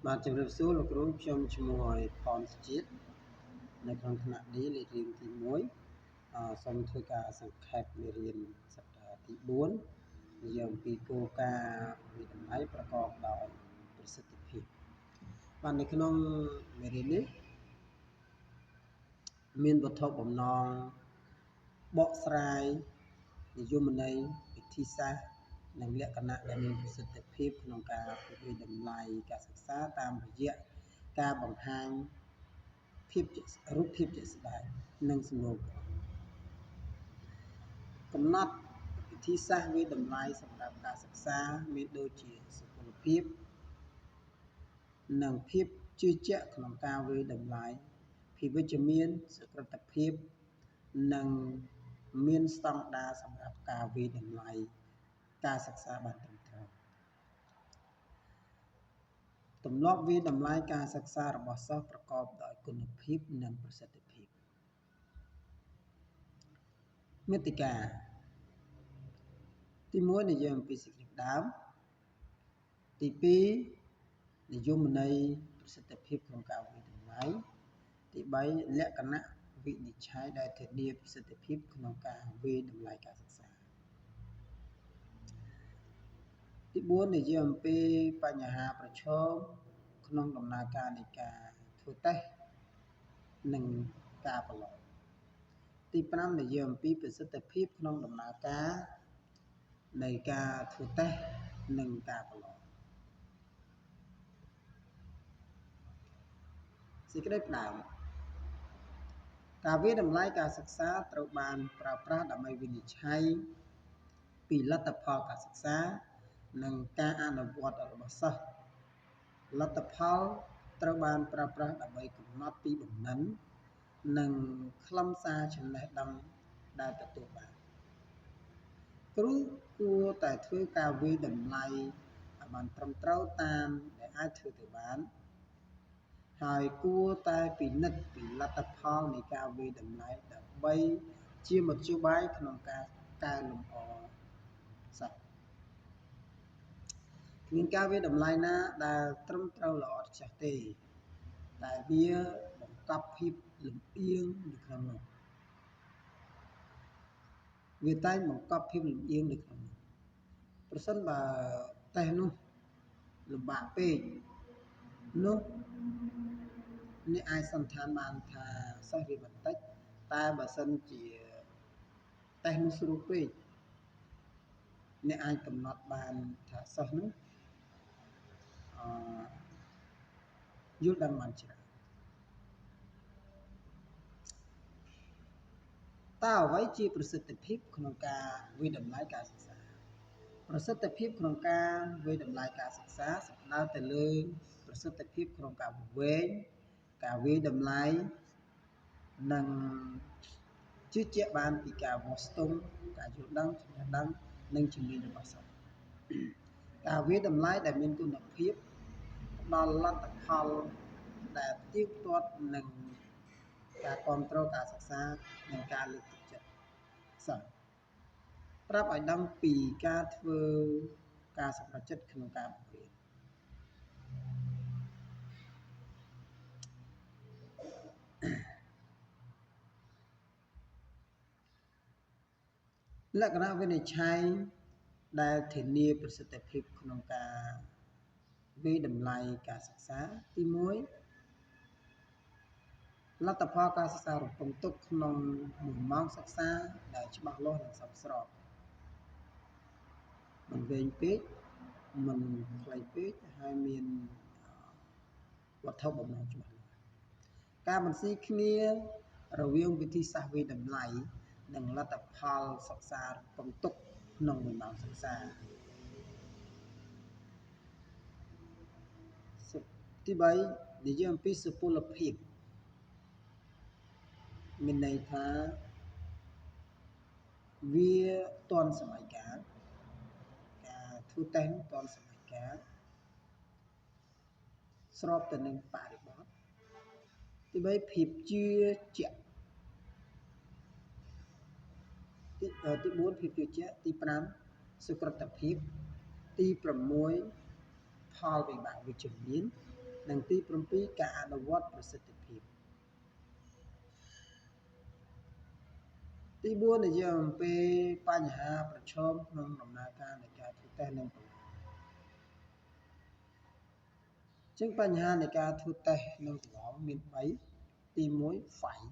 បាទជំរាបសួរលោកគ្រូខ្ញុំឈ្មោះផនសុជាតិនៅក្នុងថ្នាក់ D លេខរៀងទី1សូមធ្វើការសង្ខេបមេរៀនសប្តាហ៍ទី4និយាយអំពីគោលការណ៍វិតម្លៃប្រកបដោយប្រសិទ្ធភាពបាទនៅក្នុងមេរៀននេះមានវត្ថុបំណងបកស្រាយនិយមន័យវិធីសាស្ត្រនិងលក្ខណៈដែលមានប្រសិទ្ធភាពក្នុងការវិតម្លៃការសិក្សាតាមរយៈការបង្ហាញរូបភាពជាក់ស្ដែងនិងសំណួរកំណត់វិធីសាស្ត្រវិតម្លៃសម្រាប់ការសិក្សាមានដូចជាសុពលភាពនិងភាពជឿជាក់ក្នុងការវិតម្លៃភាពវិជ្ជមានសុក្រឹតភាពនិងមានស្តង់ដារសម្រាប់ការវិតម្លៃការសិក្សាបានត្រឹមត្រូវទម្លាប់វិតម្លៃការសិក្សារបស់សិស្សប្រកបដោយគុណភាពនិងប្រសិទ្ធភាពមាតិកាទី1និយាយអំពីសេចក្តីដើមទី2និយមន័យប្រសិទ្ធភាពក្នុងការវិតម្លៃទី3លក្ខណៈវិនិច្ឆ័យដែលធានាប្រសិទ្ធភាពក្នុងការវិតម្លៃការសិក្សាទី4និយាយអំពីបញ្ហាប្រឈមក្នុងដំណើរការនៃការធ្វើតេស្តនិងការប្រឡងទី5និយាយអំពីប្រសិទ្ធភាពក្នុងដំណើរការនៃការធ្វើតេស្តនិងការប្រឡងសេចក្តីផ្ដើមការវិតម្លៃការសិក្សាត្រូវបានប្រើប្រាស់ដើម្បីវិនិច្ឆ័យពីលទ្ធផលការសិក្សានិងការអនុវត្តរបស់សិស្សលទ្ធផលត្រូវបានប្រើប្រាស់ដើម្បីកំណត់ពីបំណិននិងខ្លឹមសារចំណេះដឹងដែលទទួលបានគ្រូគួរតែធ្វើការវិតម្លៃឲ្យបានត្រឹមត្រូវតាមដែលអាចធ្វើទៅបានហើយគួរតែពិនិត្យពីលទ្ធផលនៃការវិតម្លៃដើម្បីជាមធ្យោបាយក្នុងការកែលម្អសិស្សគ្មានការវិតម្លៃណាដែលត្រឹមត្រូវល្អឥតខ្ចោះទេតែវាបង្កប់ភាពលំអៀងនៅក្នុងនោះវាតែងបង្កប់ភាពលំអៀងនៅក្នុងនោះប្រសិនបើតេស្តនោះលំបាកពេកនោះអ្នកអាចសន្និដ្ឋានបានថាសិស្សរៀនបន្តិចតែបើសិនជាតេស្តនោះស្រួលពេកអ្នកអាចកំណត់បានថាសិស្សនោះយល់ដឹងបានច្រើនតើអ្វីជាប្រសិទ្ធភាពក្នុងការវិតម្លៃការសិក្សាប្រសិទ្ធភាពក្នុងការវិតម្លៃការសិក្សាសំដៅទៅលើប្រសិទ្ធភាពក្នុងការវែងការវិតម្លៃនិងជឿជាក់បានពីការវាស់ស្ទង់ការយល់ដឹងចំណេះដឹងនិងជំនាញរបស់សិស្សការវិតម្លៃដែលមានគុណភាពផ្ដល់លទ្ធផលដែលទៀងទាត់នឹងការគ្រប់គ្រងការសិក្សានិងការលើកទឹកចិត្តសិស្សប្រាប់ឲ្យដឹងពីការធ្វើការសម្រេចចិត្តក្នុងការបង្រៀនលក្ខណៈវិនិច្ឆ័យដែលធានាប្រសិទ្ធភាពក្នុងការវិតម្លៃការសិក្សាទី1លទ្ធផលការសិក្សារំពឹងទុកក្នុង1ម៉ោងសិក្សាដែលច្បាស់លាស់និងសមស្របមិនវែងពេកមិនខ្លីពេកហើយមានវត្ថុបំណងច្បាស់លាស់ការបន្ស៊ីគ្នារវាងវិធីសាស្ត្រវិតម្លៃនិងលទ្ធផលសិក្សារំពឹងទុកក្នុង1ម៉ោងសិក្សាទី3និយាយអំពីសុពលភាពមានន័យថាវាទាន់សម័យកាលការធ្វើតេស្តទាន់សម័យកាលស្របទៅនឹងបរិបទទី3ភាពជឿជាក់ទី4ភាពជឿជាក់ទី5សុក្រឹតភាពទី6ផលវិបាកវិជ្ជមាន និងទី7ការអនុវត្តប្រសិទ្ធភាពទី4និយាយអំពីបញ្ហាប្រឈមក្នុងដំណើរការនៃការធ្វើតេស្តនិងប្រឡងចឹងបញ្ហានៃការធ្វើតេស្តនិងប្រឡងមាន3ទី1 fight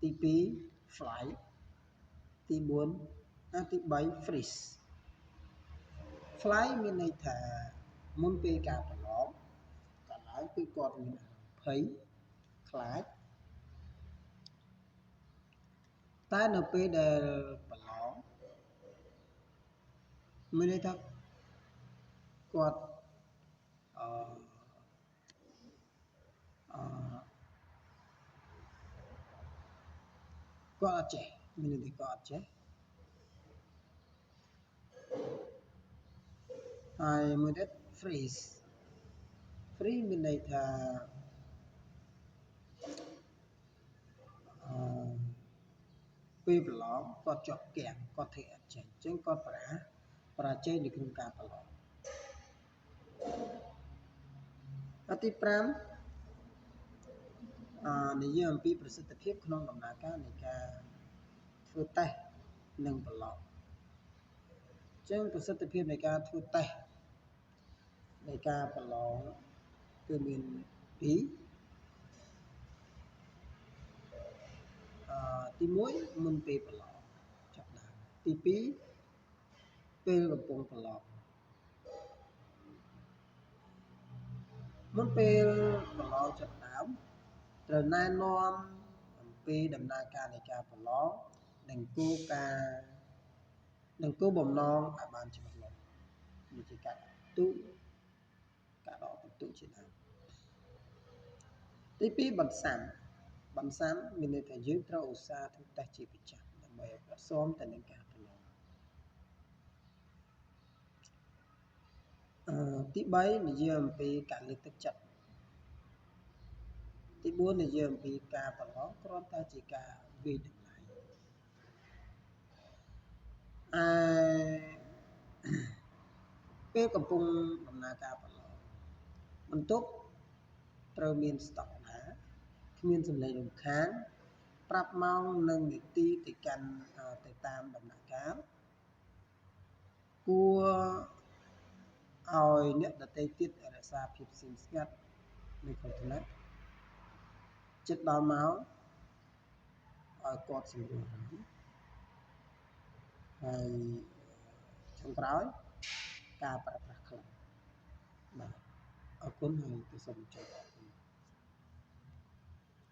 ទី2 flight ទី3 freeze fly មានន័យថាមុនពេលការប្រឡងកាលឡើងគឺគាត់មានអារម្មណ៍ភ័យខ្លាចតែនៅពេលដែលប្រឡងមានន័យថាគាត់អឺអឺគាត់អត់ចេះមានន័យថាគាត់អត់ចេះហើយមួយទៀត freeze មានន័យថាពេលប្រឡងគាត់ជាប់គាំងគាត់ធ្វើអត់ចេះអញ្ចឹងគាត់បរាជ័យនៅក្នុងការប្រឡងទី5និយាយអំពីប្រសិទ្ធភាពក្នុងដំណើរការនៃការធ្វើតេស្តនិងប្រឡងអញ្ចឹងប្រសិទ្ធភាពនៃការធ្វើតេស្តនៃការប្រឡងគឺមាន2ទី1មុនពេលប្រឡងចាប់ដើមទី2ពេលកំពុងប្រឡងមុនពេលប្រឡងចាប់ដើមត្រូវណែនាំអំពីដំណើរការនៃការប្រឡងនិងគោលបំណងឲ្យបានច្បាស់លាស់ដូចជាការដាក់ពិន្ទុការដកពិន្ទុជាដើមទី2បន្សាំមានន័យថាយើងត្រូវឧស្សាហ៍ធ្វើតេស្តជាប្រចាំដើម្បីឲ្យប្រស៊ាំទៅនឹងការប្រឡងទី3និយាយអំពីការលើកទឹកចិត្តទី4និយាយអំពីការប្រឡងគ្រាន់តែជាការវាយតម្លៃពេលកំពុងដំណើរការប្រឡងបន្ទប់ត្រូវមានស្តង់ដារគ្មានសម្លេងរំខានប្រាប់ម៉ោងនិងនាទីទៅតាមដំណាក់កាលគួរឲ្យអ្នកដទៃទៀតរក្សាភាពស្ងៀមស្ងាត់នៅក្នុងថ្នាក់ចិត្តដល់ម៉ោងឲ្យគាត់សម្រួលអារម្មណ៍ហើយចុងក្រោយការប្រើប្រាស់ខ្លាំងបាទអរគុណហើយសូមជម្រាប